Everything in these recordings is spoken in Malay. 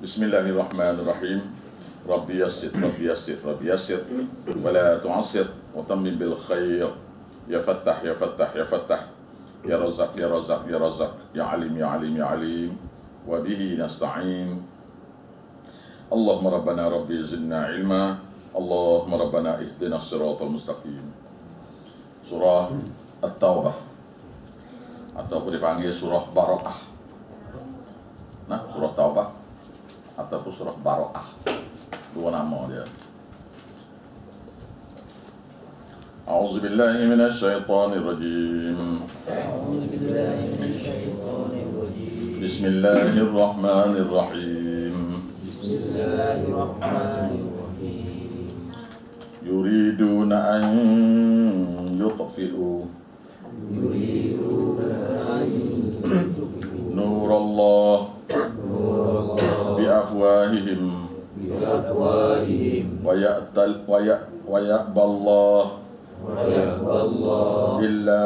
Bismillahirrahmanirrahim. Rabbi yassir, Rabbi yassir, Rabbi yassir, wa la tu'assir, wa tammim bil khair. Ya Fattah, Ya Fattah, Ya Fattah, Ya Razak, Ya Razak, Ya Razak, Ya Alim, Ya Alim, Ya Alim. Wa bihi nasta'in. Allahumma Rabbana Rabbi zidna ilma. Allahumma Rabbana ihdina siratal mustaqim. Surah At-Taubah, ataupun dipanggil surah Bara'ah. Nah, surah Taubah ataupun surah Bara'ah, dua nama dia. A'udzu billahi minasy syaithanir rajim. Bismillahirrahmanirrahim. Yuriduna an yutfi'u nurallah biafwahihim wa ya'ballah illa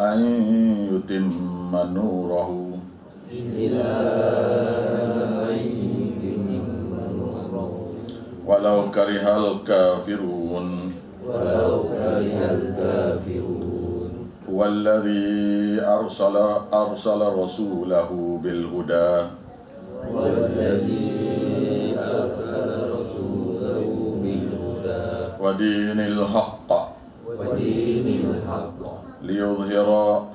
an yutimma nurahu walau karihal kafirun. Walladzi arsala rasulahu bil huda wa dinil haqq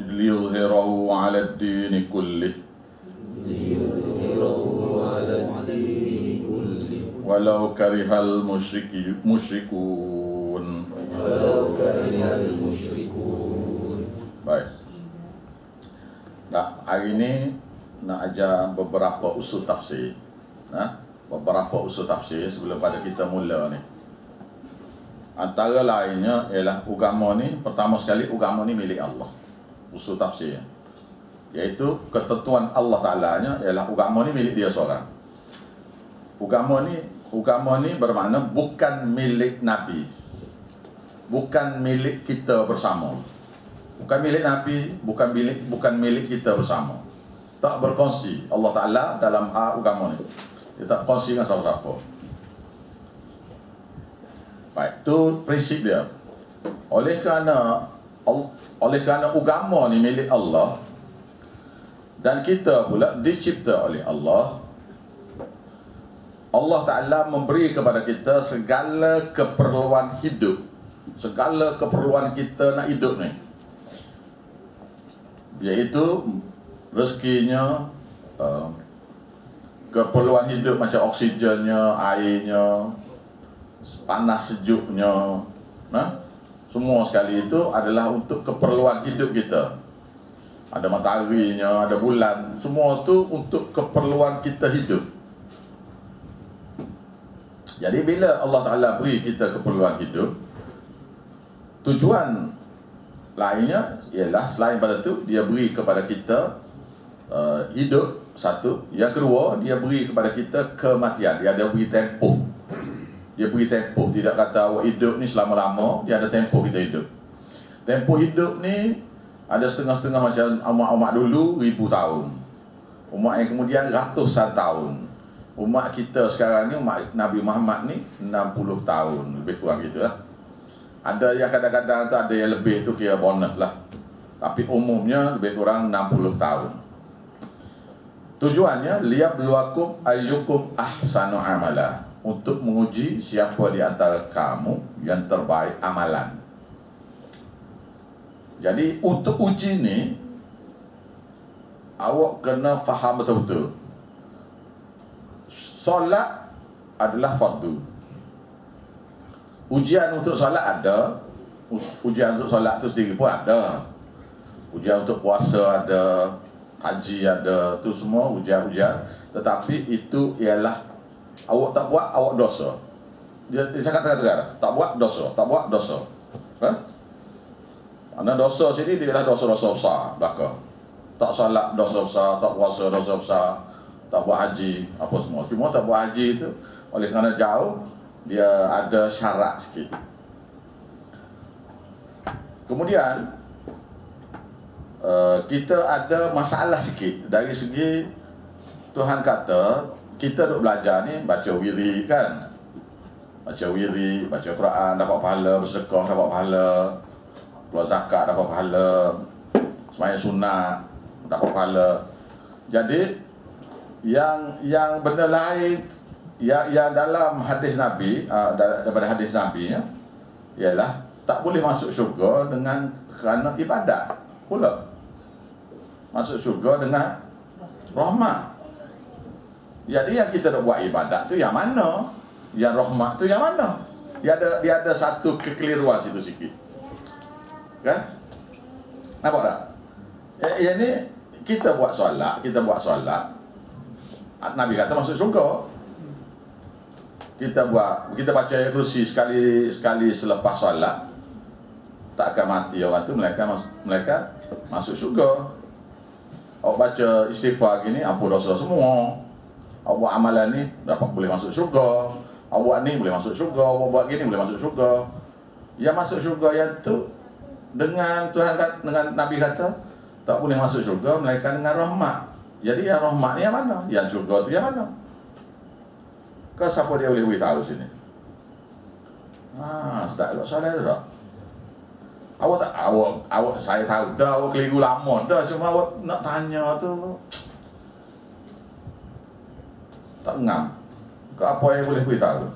liyudhhirahu 'ala ad-din kullih walau karihal musyrikun. Baik. Nah, hari ini nak ajar beberapa usul tafsir. Beberapa usul tafsir sebelum pada kita mula ni. Antara lainnya ialah agama ni, pertama sekali agama ni milik Allah. Usul tafsir, iaitu ketentuan Allah Ta'ala-nya ialah agama ni milik dia seorang. Agama ni bermakna bukan milik Nabi, bukan milik kita bersama. Bukan milik Nabi, bukan milik kita bersama. Tak berkongsi Allah Ta'ala dalam agama ni. Dia tak kongsi dengan siapa-siapa. Baik, itu prinsip dia. Oleh kerana agama ni milik Allah dan kita pula dicipta oleh Allah, Allah Ta'ala memberi kepada kita segala keperluan hidup, segala keperluan kita nak hidup ni, iaitu rezekinya, keperluan hidup macam oksigennya, airnya, panas sejuknya, semua sekali itu adalah untuk keperluan hidup kita. Ada mataharinya, ada bulan, semua itu untuk keperluan kita hidup. Jadi bila Allah Ta'ala beri kita keperluan hidup, tujuan lainnya ialah selain pada itu, dia beri kepada kita hidup, satu. Yang kedua, dia beri kepada kita kematian. Dia ada beri tempoh. Dia beri tempoh. Tidak kata awak hidup ni selama-lama. Dia ada tempoh kita hidup. Tempoh hidup ni ada setengah-setengah macam umat-umat dulu 1000 tahun. Umat yang kemudian ratusan tahun. Umat kita sekarang ni, umat Nabi Muhammad ni 60 tahun, lebih kurang gitu lah. Ada yang kadang-kadang tu ada yang lebih tu kira bonus lah. Tapi umumnya lebih kurang 60 tahun. Tujuannya liyabluwakum ayyukum ahsanu amala, untuk menguji siapa di antara kamu yang terbaik amalan. Jadi untuk uji ni, awak kena faham betul-betul. Solat adalah fardu. Ujian untuk solat ada. Ujian untuk solat tu sendiri pun ada. Ujian untuk puasa ada, haji ada, tu semua ujian-ujian. Tetapi itu ialah awak tak buat, awak dosa. Dia cakap tengah-tengah, tak buat dosa, tak buat dosa. Karena dosa sini dia ialah dosa-dosa besar belakang. Tak solat dosa besar, tak puasa dosa besar, tak buat haji, apa semua. Cuma tak buat haji itu oleh kerana jauh, dia ada syarat sikit. Kemudian kita ada masalah sikit dari segi Tuhan kata kita duk belajar ni baca wiri kan. Baca wiri, baca Quran dapat pahala, bersedekah dapat pahala, keluar zakat dapat pahala, sembahyang sunat dapat pahala. Jadi yang benda lain yang dalam hadis Nabi, daripada hadis Nabi ya, ialah tak boleh masuk syurga dengan kerana ibadat pula. Masuk syurga dengan rahmat. Jadi yang kita nak buat ibadat tu yang mana? Yang rahmat tu yang mana? Dia ada satu kekeliruan situ sikit. Kan? Nampak tak? Yang ni kita buat solat, Nabi kata masuk syurga. Kita baca ayat kursi sekali selepas solat, tak akan mati orang tu, mereka masuk syurga. Awak baca istighfar gini, ampun dosa semua. Awak buat amalan ni boleh masuk syurga. Awak buat ni boleh masuk syurga. Awak buat gini boleh masuk syurga. Yang masuk syurga yang tu dengan dengan Nabi kata tak boleh masuk syurga melainkan dengan rahmat. Jadi yang rahmat ni yang mana? Yang syurga tu yang mana? Kau siapa dia boleh beritahu sini? Sedap kot soalan tu tak? Awak saya tahu dah, awak keliru lama dah, cuma awak nak tanya tu tak ngam. Kau apa yang boleh beritahu?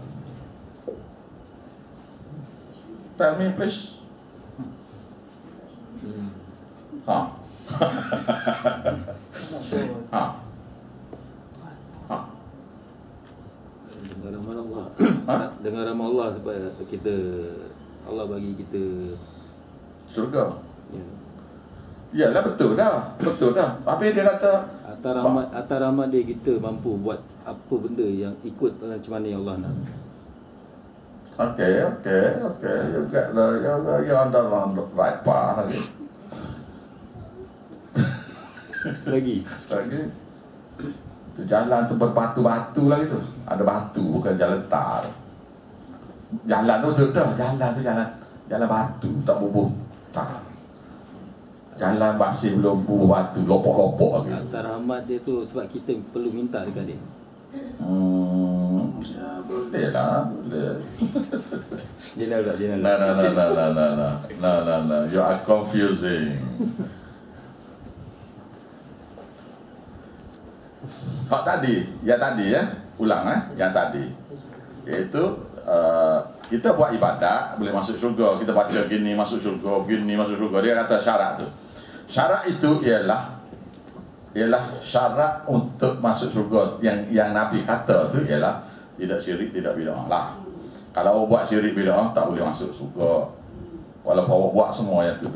Tell me please. Dengan rahmat Allah. Dengan rahmat Allah supaya Allah bagi kita syurga. Ya. Yalah betul dah. Tapi dia kata atas rahmat dia kita mampu buat apa benda yang ikut macam mana yang Allah nak. Okay. You get you're on the right path lagi. Tu jalan tu berbatu-batu lagi tu. Ada batu, bukan jalan tar. Jalan tu dah, jalan batu, tak bubuh tar. Jalan masih belum bubuh batu, lopok-lopok lagi. Atas rahmat dia tu sebab kita perlu minta dekat dia. Ya, boleh lah, boleh. Jenal. No. You are confusing. Yang tadi ya, ulang yang tadi. Iaitu kita buat ibadat boleh masuk syurga, kita baca gini masuk syurga, gini masuk syurga. Dia kata syarat tu. Syarat itu ialah syarat untuk masuk syurga yang Nabi kata tu ialah tidak syirik, tidak bid'ah lah. Kalau awak buat syirik bid'ah tak boleh masuk syurga. Walaupun awak buat semua yang tu.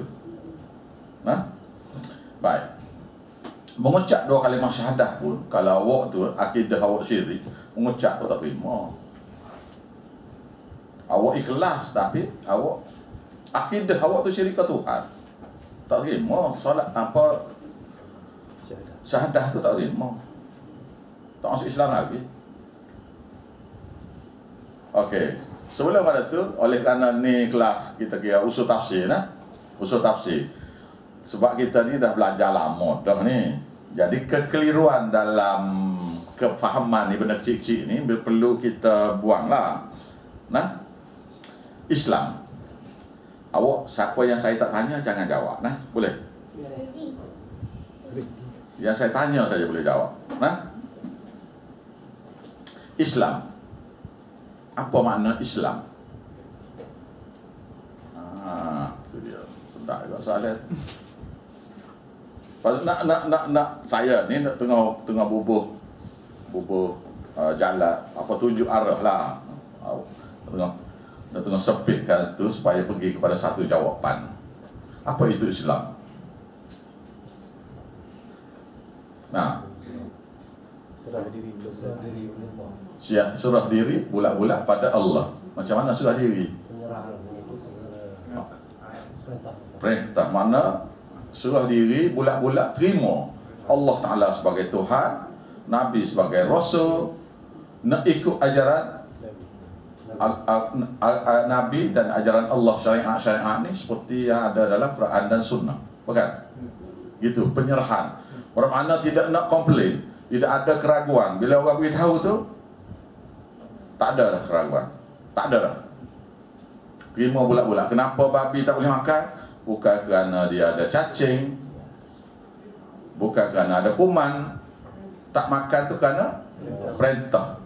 Baik. Mengucap 2 kalimah syahadah pun kalau awak tu akidah awak syirik, mengucap pun tak terima. Awak ikhlas tapi awak akidah awak tu syirik ke Tuhan, tak terima. Solat apa syahadah tu tak terima, tak masuk Islam lagi. Okey, sebelum ada tu, oleh kerana ni kelas kita kira usul tafsir usul tafsir. Sebab kita ni dah belajar lama dah ni. Jadi kekeliruan dalam kefahaman ni, benda kecil-kecil ni perlu kita buanglah. Islam. Awak siapa yang saya tak tanya jangan jawab boleh? Yang saya tanya saja boleh jawab. Islam. Apa makna Islam? Itu dia. Sedap juga soalan. Pasal nak saya ni nak tengah bubuh jalan apa tunjuk arah lah. Tengah sepitkan tu supaya pergi kepada satu jawapan. Apa itu Islam? Serah diri bulat-bulat pada Allah. Macam mana serah diri? Perintah mana? Serah diri bulat-bulat terima Allah Ta'ala sebagai Tuhan, Nabi sebagai Rasul, nak ikut ajaran Nabi dan ajaran Allah, syariat ni seperti yang ada dalam Quran dan Sunnah. Bukan? Gitu, penyerahan. Bermakna tidak nak komplain, Tidak ada keraguan. Bila orang beritahu tu, tak ada dah keraguan. Tak ada dah. Terima bulat-bulat. Kenapa babi tak boleh makan? Bukan kerana dia ada cacing, bukan kerana ada kuman. Tak makan tu kerana perintah.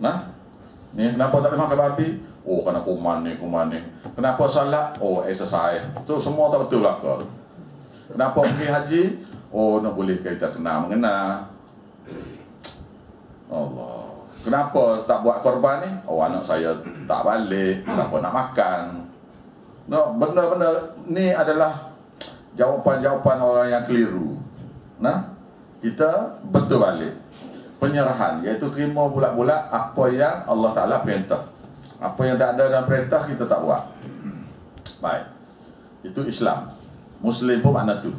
Nah, ni kenapa tak boleh makan babi? Oh, kerana kuman ni. Kenapa salat? Oh, exercise. Tu semua tak betul lah kau. Kenapa pergi haji? Oh, nak boleh kita kena mengena. Allah. Kenapa tak buat korban ni? Oh, anak saya tak balik. Siapa nak makan? No, benda-benda ni adalah jawapan-jawapan orang yang keliru. Nah, kita betul balik penyerahan, iaitu terima bulat-bulat apa yang Allah Ta'ala perintah. Apa yang tak ada dalam perintah kita tak buat. Baik, itu Islam. Muslim pun makna tu.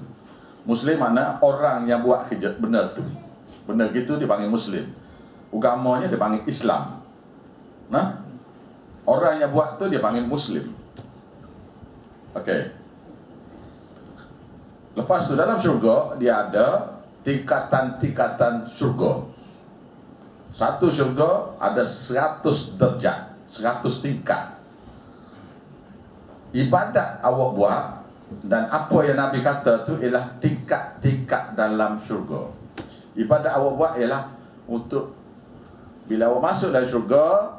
Muslim makna orang yang buat kerja benda tu. Benda gitu dipanggil Muslim. Agamanya dipanggil Islam. Nah, orang yang buat tu dia panggil Muslim. Okey. Lepas tu dalam syurga dia ada tingkatan-tingkatan syurga. Satu syurga ada 100 derajat, 100 tingkat. Ibadat awak buat dan apa yang Nabi kata tu ialah tingkat-tingkat dalam syurga. Ibadat awak buat ialah untuk bila awak masuk dalam syurga,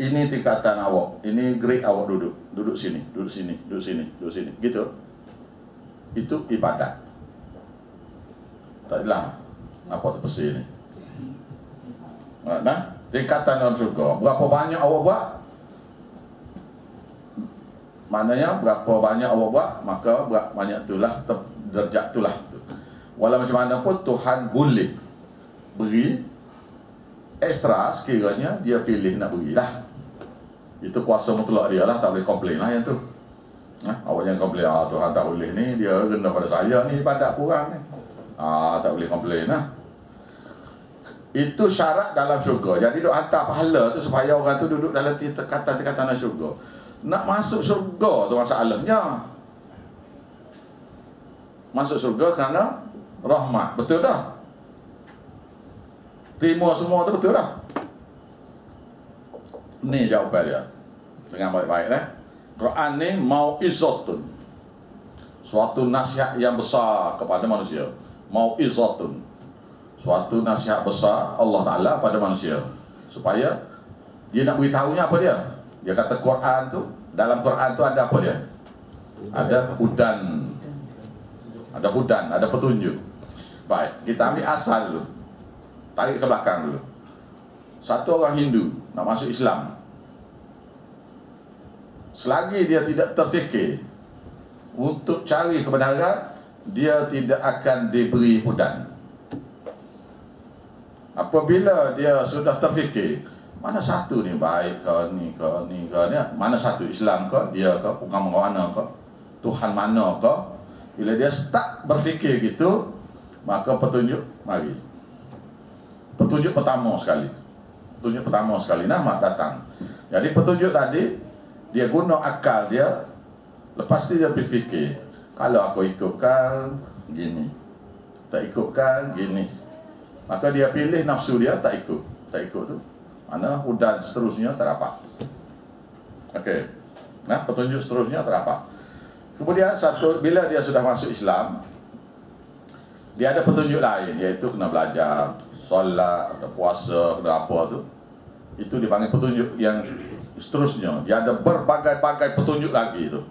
ini tingkatan awak, ini grade awak duduk sini, duduk sini, duduk sini, duduk sini, gitu. Itu ibadat. Tak adalah apa terpesi ni. Nah, tingkatan dalam syurga. Berapa banyak awak buat? Maknanya berapa banyak awak buat, maka berapa banyak itulah derajat itulah. Walau macam mana pun Tuhan boleh beri ekstra sekiranya dia pilih nak berilah. Itu kuasa mutlak dia lah, tak boleh komplain lah yang tu. Awak jangan komplain, Tuhan tak boleh ni, dia rendah pada saya ni, ibadat kurang ni. Tak boleh komplain lah. Itu syarat dalam syurga. Jadi duk hantar pahala tu supaya orang tu duduk dalam tingkatan-tingkatan syurga. Nak masuk syurga tu masalahnya. Masuk syurga kerana rahmat. Betul dah? Terima semua tu betul dah? Ni jawapan dia. Dengan baik-baik lah. Quran ni mau'izatun. Suatu nasihat yang besar kepada manusia. Mau'izatun. Suatu nasihat besar Allah Ta'ala pada manusia, supaya dia nak beritahunya apa dia. Dia kata Quran tu, dalam Quran tu ada apa dia? Ada hudan. Ada hudan, ada petunjuk. Baik, kita ambil asal dulu. Tarik ke belakang dulu. Satu orang Hindu nak masuk Islam, selagi dia tidak terfikir untuk cari kebenaran, dia tidak akan diberi hudan. Apabila dia sudah terfikir, mana satu ni baik ke, ni ke, mana satu Islam ke, dia ke, agama mana ke, Tuhan mana ke. Bila dia start berfikir gitu, maka petunjuk mari. Petunjuk pertama sekali. Petunjuk pertama sekali, Nahmat datang. Jadi petunjuk tadi, dia guna akal dia. Lepas tu dia berfikir, kalau aku ikutkan gini, tak ikutkan gini. Maka dia pilih nafsu dia, tak ikut. Tak ikut tu, mana hudan seterusnya tak dapat. Okey. Nah, petunjuk seterusnya tak dapat. Kemudian bila dia sudah masuk Islam, dia ada petunjuk lain, iaitu kena belajar solat, ada puasa, ada apa tu. Itu dipanggil petunjuk yang seterusnya. Dia ada berbagai-bagai petunjuk lagi tu.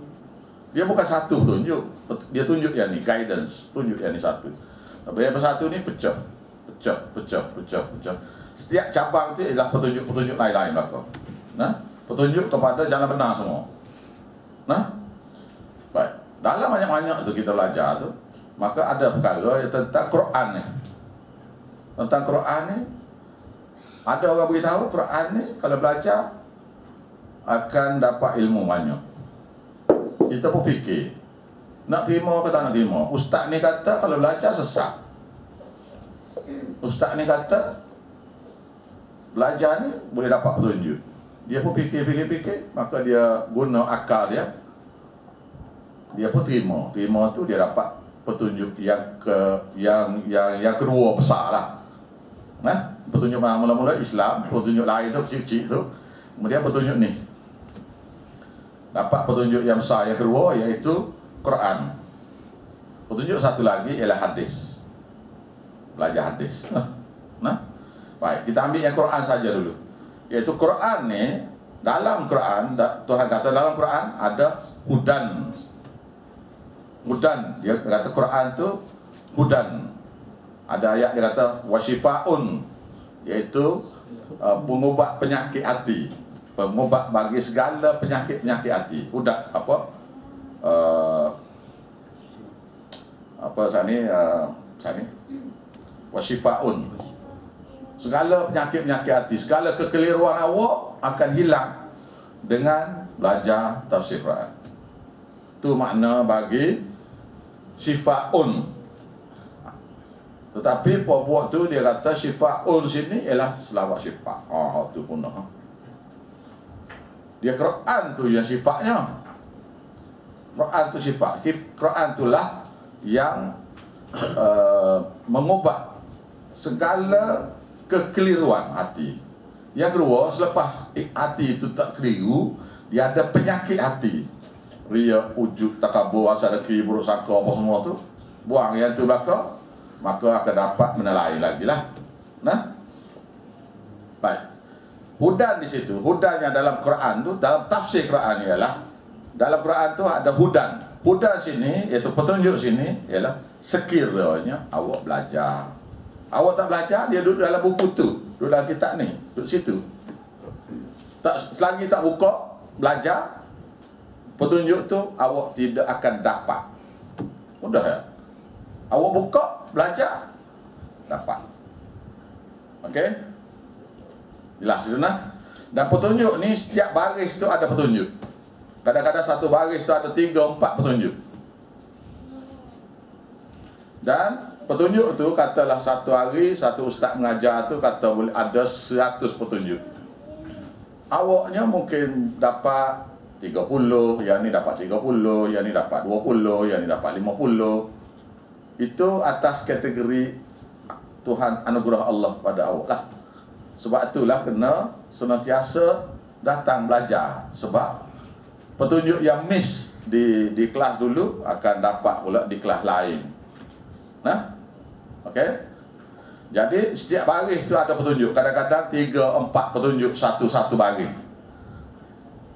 Dia bukan satu petunjuk, dia tunjuk yang ni, guidance, tunjuk yang ni satu. Tapi yang satu ni pecah. Setiap cabang tu ialah petunjuk-petunjuk lain-lain belakang. Nah, petunjuk kepada jalan benar semua. Nah, baik. Dalam banyak-banyak tu kita belajar tu, maka ada perkara yang tentang Quran ni. Tentang Quran ni, ada orang beritahu Quran ni kalau belajar akan dapat ilmu banyak. Kita pun fikir, nak terima ke tak nak terima. Ustaz ni kata kalau belajar sesat. Ustaz ni kata belajar ni boleh dapat petunjuk. Dia pun fikir, maka dia guna akal dia. Dia pun terima tu dia dapat petunjuk yang kedua besar lah. Nah, petunjuk mula-mula Islam, petunjuk lain tu kecil-kecil tu. Kemudian petunjuk ni. Dapat petunjuk yang besar yang kedua iaitu Quran. Petunjuk satu lagi ialah hadis. Belajar hadis. Nah. Baik, kita ambil yang Quran saja dulu. Iaitu Quran ni, dalam Quran Tuhan kata dalam Quran ada hudan. Hudan, dia kata Quran tu hudan. Ada ayat dia kata wasyifaun, iaitu pengubat penyakit hati, pengubat bagi segala penyakit-penyakit hati. Hudan apa sani wasyifaun, segala penyakit-penyakit hati, segala kekeliruan awak akan hilang dengan belajar tafsir Quran. Itu makna bagi syifaun. Tetapi puak-puak tu dia kata syifaun sini ialah selawat syifa. Tu punah. Dia Quran tu yang syifatnya. Quran tu syifa. Quran itulah yang mengubat segala kekeliruan hati. Yang kedua, selepas hati itu tak keliru, dia ada penyakit hati. Ria, ujub, takabur, asal daki, buruk sangka, apa semua tu. Buang yang tu belakang, maka akan dapat menelai lagi lah. Nah, baik. Hudan di situ, hudan yang dalam Quran tu, dalam tafsir Quran ialah, dalam Quran tu ada hudan. Hudan sini, iaitu petunjuk sini, ialah sekiranya awak belajar. Awak tak belajar, dia duduk dalam buku tu, duduk dalam kitab ni, duduk situ. Selagi tak buka, belajar, petunjuk tu awak tidak akan dapat. Mudah ya? Awak buka, belajar, dapat. Okey? Jelas itu nah. Dan petunjuk ni, setiap baris tu ada petunjuk. Kadang-kadang satu baris tu ada 3-4 petunjuk. Dan petunjuk tu katalah satu hari satu ustaz mengajar tu kata boleh ada 100 petunjuk. Awaknya mungkin dapat 30, yang ni dapat 30, yang ni dapat 20, yang ni dapat 50. Itu atas kategori Tuhan anugerah Allah pada awak lah. Sebab itulah kena senantiasa datang belajar. Sebab petunjuk yang miss di kelas dulu akan dapat pula di kelas lain. Nah, okey. Jadi setiap baris tu ada petunjuk. Kadang-kadang 3-4 petunjuk satu baris.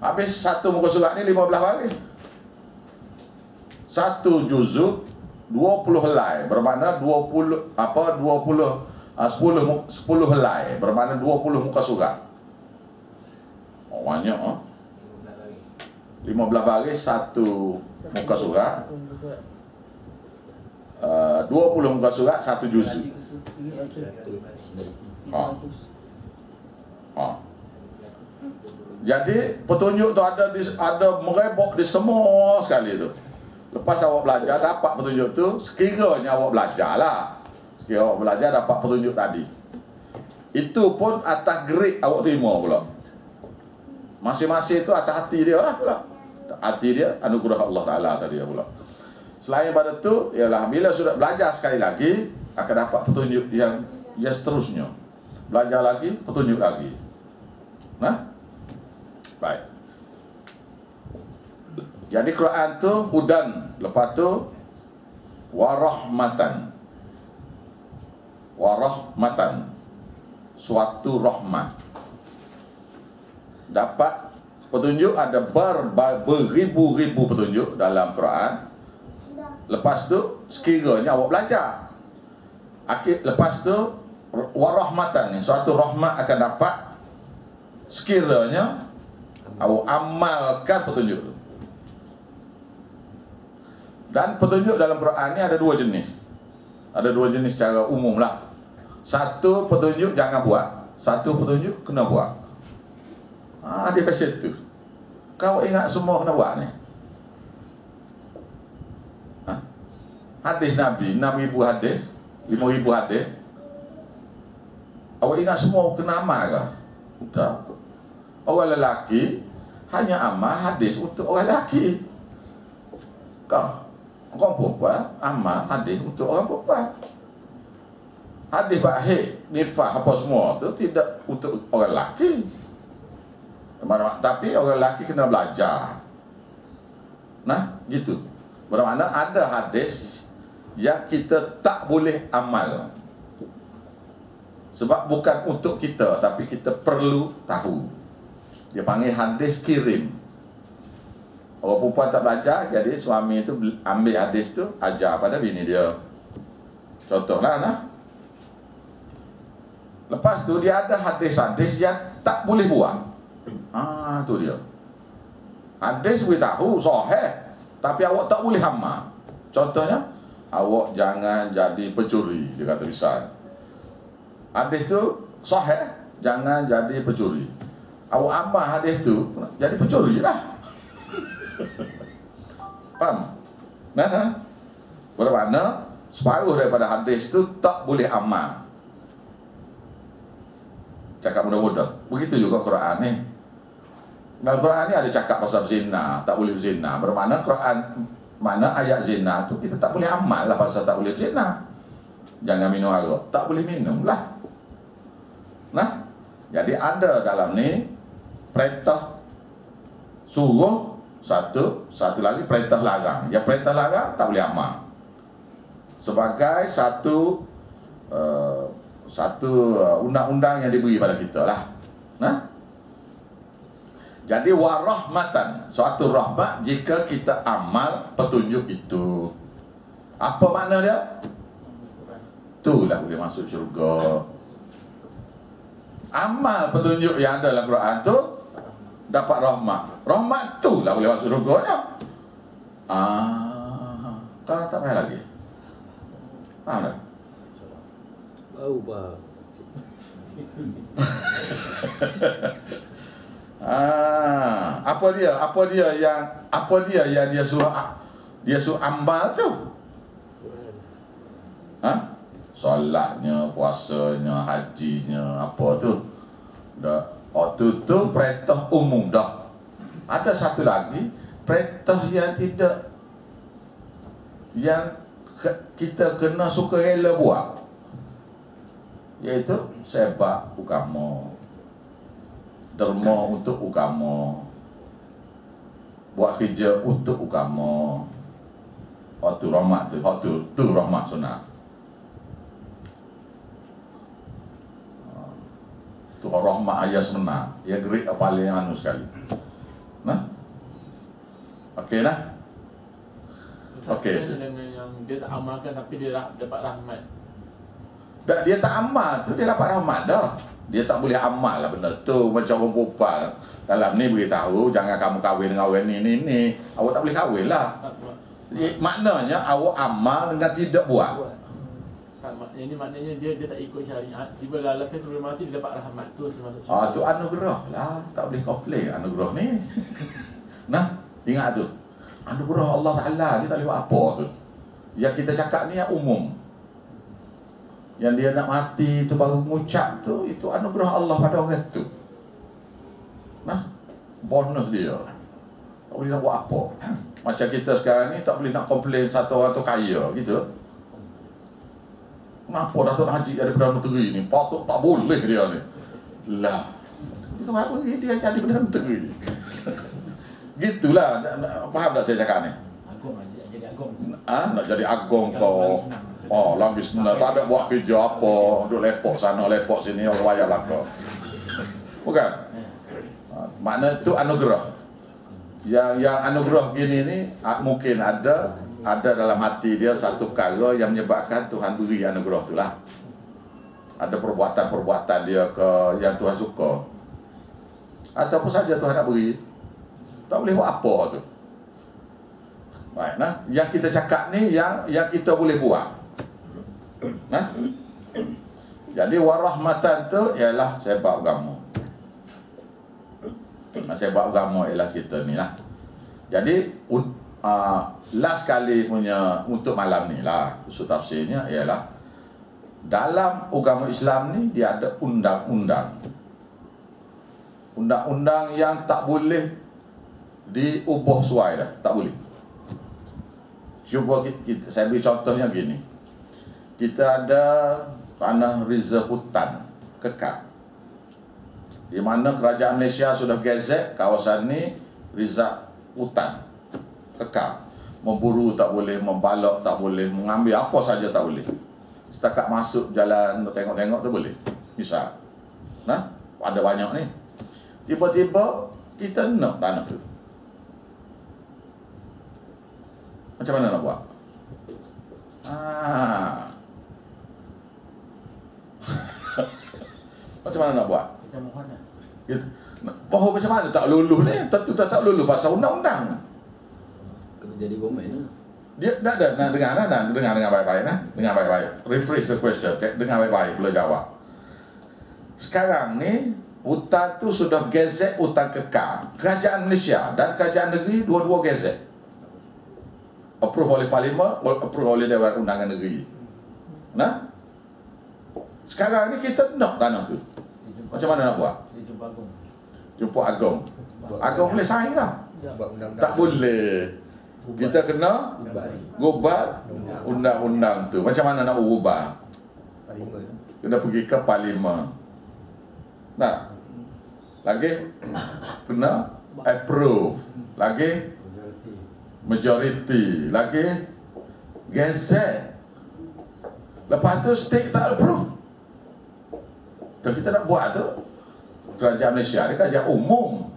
Habis satu muka surat ni 15 baris. Satu juzuk 20 helai, bermakna 10 helai, bermakna 20 muka surat. Banyak 15 baris satu muka surat. 20 muka surat satu juzuk. Jadi petunjuk tu ada merebok di semua sekali tu. Lepas awak belajar dapat petunjuk tu, sekiranya awak belajar lah. Sekiranya awak belajar dapat petunjuk tadi. Itu pun atas grade awak terima pula. Masing-masing tu atas hati dia lah pula. Hati dia anugerah Allah Ta'ala tadi pula. Selain pada tu, ialah bila sudah belajar sekali lagi, akan dapat petunjuk yang seterusnya. Belajar lagi, petunjuk lagi. Nah, baik. Jadi Quran tu hudan, lepas tu warahmatan. Warahmatan, suatu rahmat. Dapat petunjuk ada beribu-ribu petunjuk dalam Quran. Lepas tu sekiranya awak belajar, lepas tu warahmatan ni, suatu rahmat akan dapat sekiranya awak amalkan petunjuk tu. Dan petunjuk dalam Quran ni ada 2 jenis. Ada 2 jenis secara umum lah. Satu petunjuk jangan buat, satu petunjuk kena buat. Dia pasal tu. Kau ingat semua kena buat ni? Hadis Nabi, 6,000 hadis, 5,000 hadis. Awak ingat semua kena amal ke? Tak. Orang lelaki hanya amal hadis untuk orang lelaki. Kau Orang perempuan amal hadis untuk orang perempuan. Hadis bahir, nifah apa semua tu tidak untuk orang lelaki. Tapi orang lelaki kena belajar. Nah, gitu. Bermakna ada hadis yang kita tak boleh amal. Sebab bukan untuk kita, tapi kita perlu tahu. Dia panggil hadis kirim. Orang perempuan tak belajar, jadi suami itu ambil hadis tu, ajar pada bini dia. Contohlah, nah. Lepas tu dia ada hadis-hadis yang tak boleh buat. Tu dia. Hadis boleh tahu, sahih, tapi awak tak boleh amal. Contohnya, awak jangan jadi pencuri, dia kata misal. Hadis tu sahih, jangan jadi pencuri. Awak amal hadis tu, jadi pencuri lah. Faham? Nah, bermakna separuh daripada hadis tu tak boleh amal. Cakap mudah-mudah. Begitu juga Quran ni. Dalam Quran ni ada cakap pasal zina, tak boleh zina. Bermakna Quran, mana ayat zina tu kita tak boleh amal lah pasal tak boleh zina. Jangan minum arak, tak boleh minum lah. Nah, jadi ada dalam ni perintah suruh satu lagi perintah larang. Yang perintah larang tak boleh amal. Sebagai satu undang-undang yang diberi pada kita lah. Nah, jadi warahmatan, suatu rahmat jika kita amal petunjuk itu. Apa makna dia? Itulah boleh masuk syurga. Amal petunjuk yang ada dalam Quran tu dapat rahmat. Rahmat tu lah boleh masuk syurga nya. Kau tak payah lagi. Faham tak? Bau bah. Apa dia yang dia suruh amal tu? Solatnya, puasanya, hajinya, apa tu? Dah, tu perintah umum dah. Ada satu lagi perintah yang tidak, yang kita kena suka rela buat, iaitu sebab agama, derma untuk agama, buat kerja untuk agama. Tu rahmat tu rahmat sunat. Tu rahmat ayat sebenar, yang gerik paling anu sekali. Nah, okey nah. Okey. Dengan yang dia tak amalkan tapi dia dapat rahmat. Dia tak amal tu dia dapat rahmat dah. Dia tak boleh amal lah benda tu. Macam orang perempuan dalam ni beritahu jangan kamu kahwin dengan orang ni. Awak tak boleh kahwin lah. Maknanya awak amal dengan tidak buat. Ini maknanya dia tak ikut syariat. Tiba alasan sebelum mati dia dapat rahmat tu termasuk syariat. Tu anugerah lah. Tak boleh komplain anugerah ni. Nah, ingat tu. Anugerah Allah Ta'ala dia tak boleh buat apa tu. Yang kita cakap ni yang umum. Yang dia nak mati tu baru mengucap tu, itu anugerah Allah pada orang tu. Nah, bonus dia. Tak boleh nak buat apa. Macam kita sekarang ni tak boleh nak komplain satu orang tu kaya gitu. Kenapa Datuk Haji daripada Menteri ni? Patut tak boleh dia ni. Lah, itu apa dia jadi Perdana Menteri? Gitulah. Faham tak saya cakap ni? Agong aja, jadi agong. Nak jadi agong kau. Lagi sebenarnya tak ada buat kerja apa. Duduk lepok sana, lepok sini, orang bayar lah kau. Bukan? Makna itu anugerah. Yang anugerah gini ni mungkin ada dalam hati dia satu perkara yang menyebabkan Tuhan beri anugerah tu lah. Ada perbuatan-perbuatan dia yang Tuhan suka. Ataupun saja Tuhan nak beri. Tak boleh buat apa tu. Baik, nah, yang kita cakap ni yang kita boleh buat. Nah. Jadi warahmatan tu ialah sebab agama. Sebab agama ialah cerita ni lah. Jadi last kali punya untuk malam ni lah usul tafsirnya ialah dalam agama Islam ni dia ada undang-undang. Undang-undang yang tak boleh diubah suai dah, tak boleh. Cuba saya beri contohnya gini. Kita ada tanah reserve hutan kekal, di mana kerajaan Malaysia sudah gazet kawasan ni reserve hutan kekal. Memburu tak boleh, membalok tak boleh, mengambil apa saja tak boleh. Setakat masuk jalan tengok-tengok tu boleh. Misal, nah, ada banyak ni. Tiba-tiba kita nak tanah tu. Macam mana nak buat? Macam mana nak buat? Kita mohon lah. Pohon macam mana tak luluh ni? Tentu tak luluh pasal undang-undang. Kena jadi komen lah. Dia dah nak dengar baik-baik nah. Dengar baik-baik. Rephrase the question. Dengar baik-baik boleh jawab. Sekarang ni hutan tu sudah gazet hutan kekal. Kerajaan Malaysia dan kerajaan negeri dua-dua gazet. Approve oleh Parlimen, approve oleh Dewan Undangan Negeri. Nah. Sekarang ni kita nak tanah tu. Macam mana nak buat? Jumpa Agong. Jumpa Agong. Agong boleh sign lah. Tak boleh. Kita kena gubal undang-undang tu. Macam mana nak ubah? Kena pergi ke Parlimen. Nah. Lagi kena approve. Lagi majority. Lagi gazette. Lepas tu state tak approve. Dan kita nak buat tu, kerajaan Malaysia ni kerajaan umum,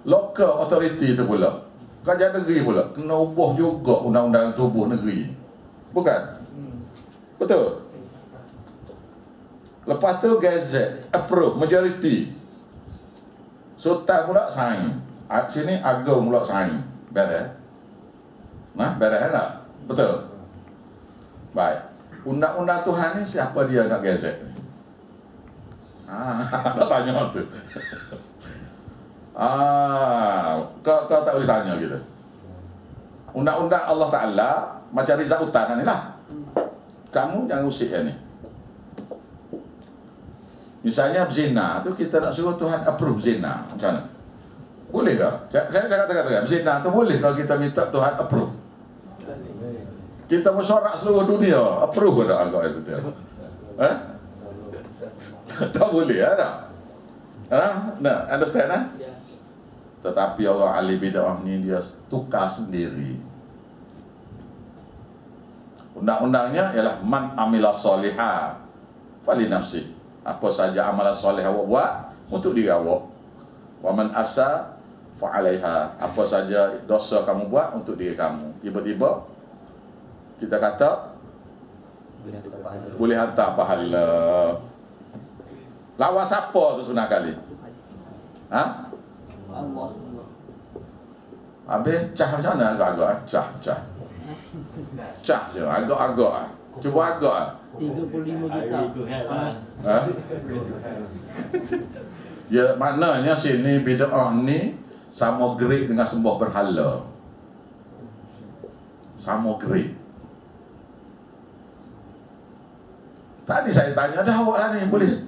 local authority tu pula, kerajaan negeri pula kena ubah juga undang-undang tubuh negeri, bukan? Betul. Lepas tu gazette approve, majority, Sultan pula sign, sini Agong pula sign, beres? Nah, beres tak? Betul. Baik. Undang-undang Tuhan ni siapa dia nak gazet ni? Nak tanya tu. Kau tak boleh tanya gitu. Undang-undang Allah Ta'ala macam Rizal Utan ni lah. Kamu jangan usik ni. Misalnya zina tu kita nak suruh Tuhan approve zina. Macam mana? Boleh ke? Saya kata-kata zina tu boleh kalau kita minta Tuhan approve? Kita mesyuarat seluruh dunia, approve ke tak agak itu dia? Tak boleh tak? Nah, understand lah? Tetapi orang ahli bid'ah ni dia tukar sendiri. Undang-undangnya ialah man amila solihah fali nafsi. Apa saja amalan soleh awak buat untuk diri awak. Wa man asa fa alaiha. Apa saja dosa kamu buat untuk diri kamu. Tiba-tiba kita kata boleh hantar pahala. Lawan siapa tu sebenarnya kali? Allah. Habis cah macam mana agak-agak? Cah je, agak-agak. Cuba agak. 35 juta. Ya, maknanya sini bid'ah ni sama grade dengan sembah berhala. Sama grade. Tadi saya tanya, dah awak ni boleh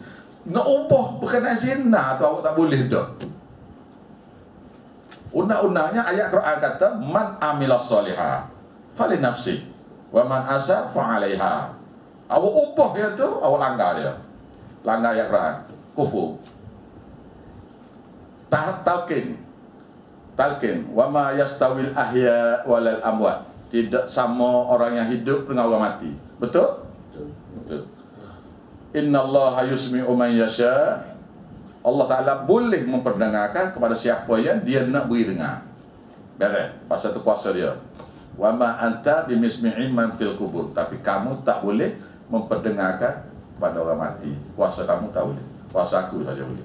nak ubah berkenaan zina atau awak tak boleh dah? Undang-undangnya ayat Quran kata man amila solihah fali nafsi wa man asa fa alaiha. Awak ubah dia tu, awak langgar dia. Langgar ayat Quran, kufur. Talqin wa ma yastawil ahya walal amwat. Tidak sama orang yang hidup dengan orang mati. Betul? Betul. Innallaha yusmi'u man yasha. Allah Ta'ala boleh memperdengarkan kepada siapa yang dia nak beri dengar. Beres, pasal tu kuasa dia. Wa ma anta bimismi'in man fil kubur. Tapi kamu tak boleh memperdengarkan kepada orang mati. Kuasa kamu tak boleh. Kuasa aku saja boleh.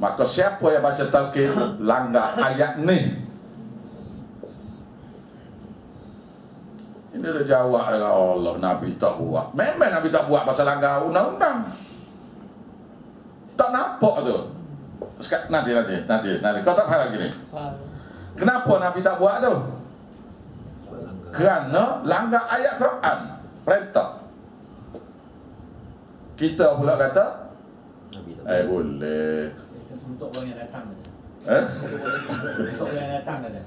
Maka siapa yang baca talqin langgar ayat ni, ini dia jawab dengan Allah, Nabi tak buat. Memang Nabi tak buat pasal langgar undang-undang. Tak nampak tu. Nanti. Kau tak faham lagi ni. Kenapa Nabi tak buat tu? Kerana langgar ayat Quran. Perintah. Kita pula kata, boleh. Untuk orang yang datang. Untuk orang yang datang dah.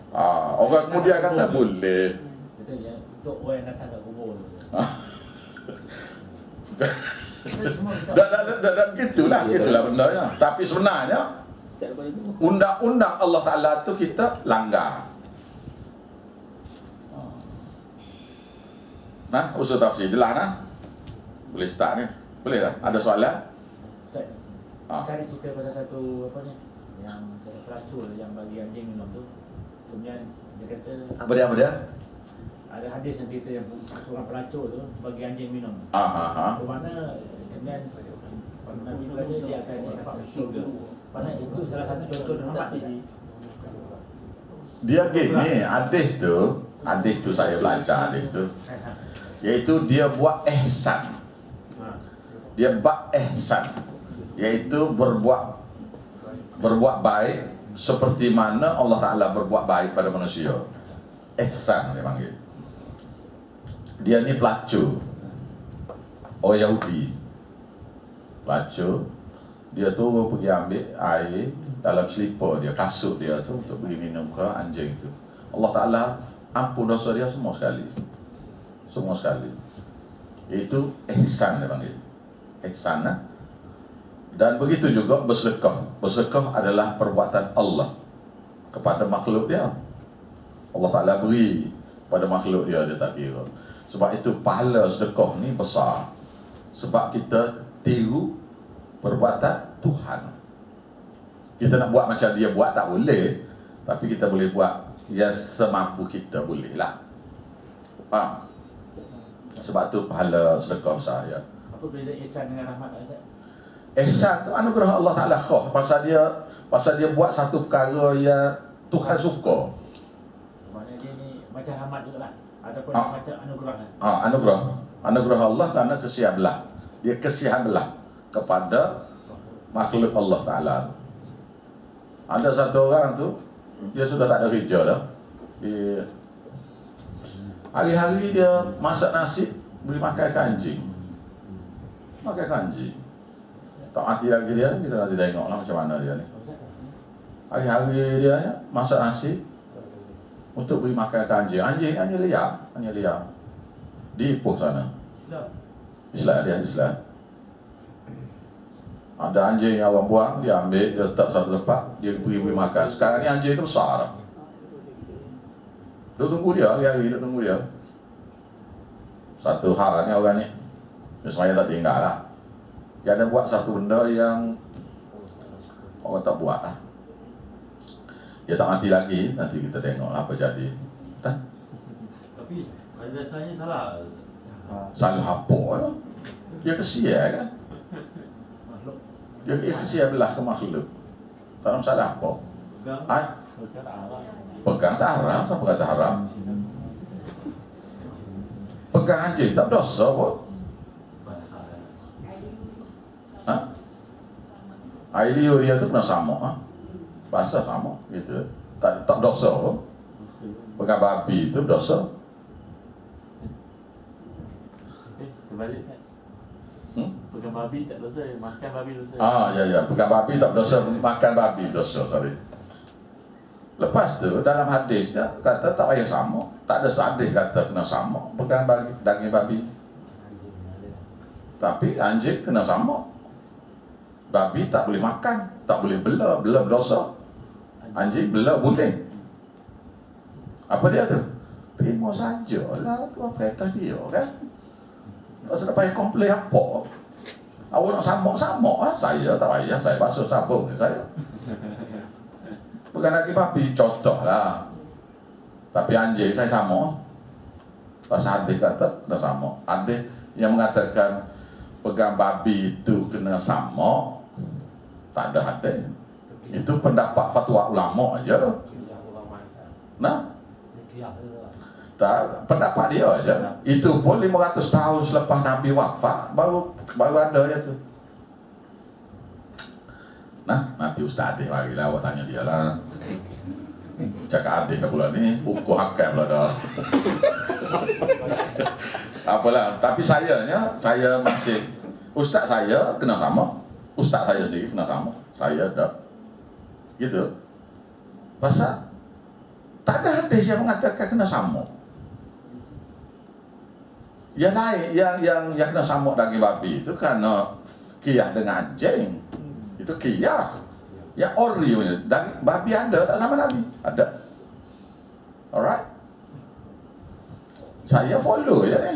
Orang kemudian kata boleh. Betul ya. Untuk orang yang datang kat kubur. Dah gitulah bendanya. Tapi sebenarnya Tak ada itu. undang-undang Allah Ta'ala tu kita langgar. Nah, usul tafsir jelas nah. Boleh start ni. Boleh dah. Ada soalan? Ustaz, Ah. kan cerita pasal satu apa ni? Yang pelacur yang bagi anjing minum tu. Kemudian dia kata Apa dia? ada hadis yang cerita yang seorang pelacur tu bagi anjing minum. Bermakna kemudian Nabi tu kata dia akan dapat syurga. Padahal itu salah satu contoh rahmat dia. Dia gini, hadis tu saya belajar hadis tu. Iaitu dia buat ihsan. Dia buat ihsan. Iaitu berbuat baik seperti mana Allah Ta'ala berbuat baik pada manusia. Ihsan dia panggil. Dia ni pelacur. Orang Yahudi. Pelacur. Dia turun pergi ambil air dalam selipar dia, kasut dia tu untuk beri minum ke anjing tu. Allah Ta'ala ampun dosa dia semua sekali. Semua sekali. Itu ihsan dia panggil. Ihsan lah. Dan begitu juga bersedekah. Bersedekah adalah perbuatan Allah kepada makhluk dia. Allah Ta'ala beri pada makhluk dia tak kira. Sebab itu pahala sedekah ni besar. Sebab kita tiru perbuatan Tuhan. Kita nak buat macam dia buat tak boleh. Tapi kita boleh buat yang semampu kita boleh lah. Faham? Sebab tu pahala sedekah besar ya. Apa beza ihsan dengan rahmat Ustaz? Ihsan tu anugerah Allah Ta'ala khah. Pasal dia buat satu perkara yang Tuhan suka. Maknanya dia ni macam rahmat juga lah. Ataupun macam anugerah lah. Anugerah Allah kerana kesian belah. Dia kesian belah kepada makhluk Allah Ta'ala. Ada satu orang tu, dia sudah tak ada kerja dah. Hari-hari dia masak nasi, beri makan ke anjing. Makan ke anjing. Tak mati lagi dia, kita nanti tengok lah macam mana dia ni. Hari-hari dia masak nasi untuk beri makan ke anjing. Anjing hanya liar. Di Ipoh sana. Islam. Ada anjing yang orang buang, dia ambil, dia letak satu tempat, dia beri makan. Sekarang ni anjing itu besar dah. Dia tunggu dia, hari-hari dia tunggu dia. Satu hal ni orang ni, dia sebenarnya tak tinggal lah. Dia ada buat satu benda yang orang tak buat lah. Dia tak mati lagi, nanti kita tengok apa jadi. Kan? Tapi pada dasarnya salah. Salah apa lah. Dia kesian kan? Dia kesian belah ke makhluk. Tak ada masalah apa. Pegang tak haram, siapa kata haram? Pegang anjing tak dosa apa? Air liur dia tu pernah sama. Basah sama gitu. Tak dosa apa? Pegang babi tu dosa. Terbalik Ustaz. Pegang babi tak dosa, makan babi dosa. Ya. Pegang babi tak dosa, makan babi dosa, sorry. Lepas tu dalam hadis dia kata tak payah sama. Tak ada hadis kata kena sama pegang daging babi. Tapi anjing kena sama. Babi tak boleh makan, tak boleh bela berdosa. Anjing bela boleh. Apa dia tu? Terima sajalah tu apa kata dia kan. Tak sedap payah komplain apa. Awak nak sama-sama lah. Saya tak payah, saya basuh sabun saya. Bukan lagi babi, contoh lah. Tapi anjing saya sama. Pasal hadis kata kena sama. Hadis yang mengatakan pegang babi itu kena sama, tak ada hadis. Itu pendapat fatwa ulama aja. Nah, tak, pendapat dia aja. Itu pun 500 tahun selepas Nabi wafat baru ada ya tu. Nah, nanti Ustaz Adih lagi lah, awak tanya dia lah. Cakap Adih dah pula ni, ukur hakam pula dah. Apalah, tapi saya masih, Ustaz saya kena sama, Ustaz saya sendiri kena sama. Saya dah, gitu. Pasal tak ada hadis yang mengatakan kena samuk. Yang lain, yang kena samuk daging babi itu karena kiyas dengan anjing. Itu kiyas. Yang ori punya daging babi ada tak sama Nabi? Ada. Alright. Saya follow je ni.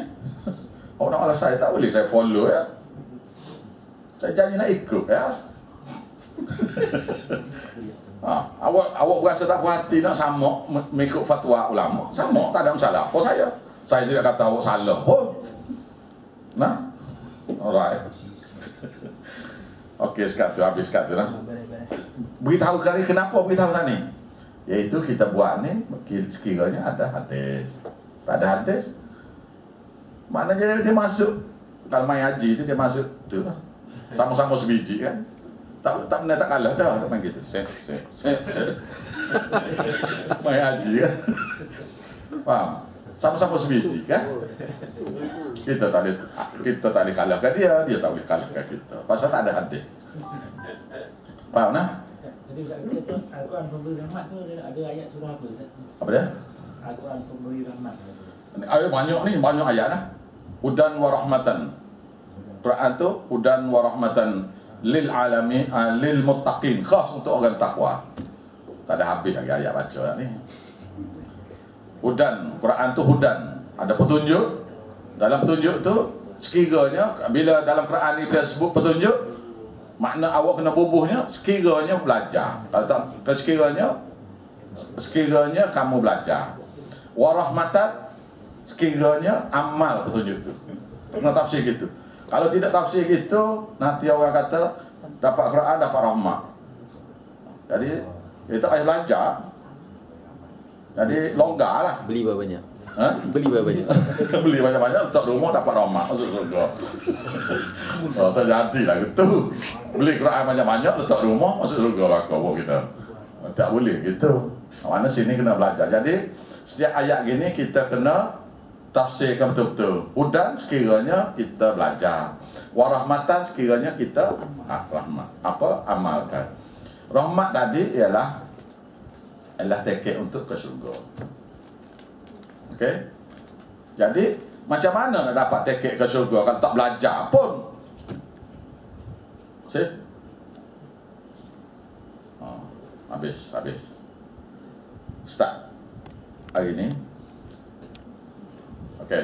Orang saya tak boleh saya follow ya. Saya janji nak ikut ya. Awak berasa tak puas hati nak samuk mengikut fatwa ulama. Samuk tak ada masalah. Apa saya? Saya tidak kata awak salah pun. Nah. Alright. Okey, sekat tu habis sekat tu nah. Beritahu kali kenapa beritahu tadi? Iaitu kita buat ni sekiranya ada hadis. Tak ada hadis. Maknanya dia masuk kalau main haji tu dia masuk tu lah. Sama-sama sebiji kan. Tak pernah tak kalah dah main gitu. Set. Main haji kan. Faham? Sama-sama sebiji kan. Kita tak boleh kalahkan dia tak boleh kalahkan kita. Pasal tak ada hadis. Faham nah? Jadi Ustaz, kita Al-Quran pemberi rahmat tu ada ayat surah apa Ustaz? Apa dia? Al-Quran pemberi rahmat. Banyak ayat lah. Hudan wa rahmatan. Quran tu hudan wa rahmatan lil alamin, lil muttaqin, khas untuk orang takwa. Tak ada habis lagi ayat baca ni. Hudan, Quran tu hudan, ada petunjuk. Dalam petunjuk tu sekiranya bila dalam Quran ni dia sebut petunjuk, makna awak kena bubuhnya sekiranya belajar. Kalau tak sekiranya kamu belajar. Wa rahmatan, sekiranya amal petunjuk tu. Kena tafsir gitu. Kalau tidak tafsir gitu, nanti orang kata dapat Quran, dapat rahmat. Jadi kita ayat belajar. Jadi longgar lah. Beli berapa banyak? Ha? Beli berapa banyak? Beli banyak-banyak, letak rumah dapat rahmat, masuk surga. Oh, terjadi lah gitu. Beli Quran banyak-banyak, letak rumah, masuk surga lah kau kita. Tak boleh gitu. Mana sini kena belajar. Jadi setiap ayat gini kita kena tafsirkan betul-betul. Hudan sekiranya kita belajar. Warahmatan sekiranya kita rahmat. Apa? Amalkan. Rahmat tadi ialah tiket untuk ke syurga. Okey? Jadi macam mana nak dapat tiket ke syurga kalau tak belajar pun? See? Habis. Start hari ni. Okey.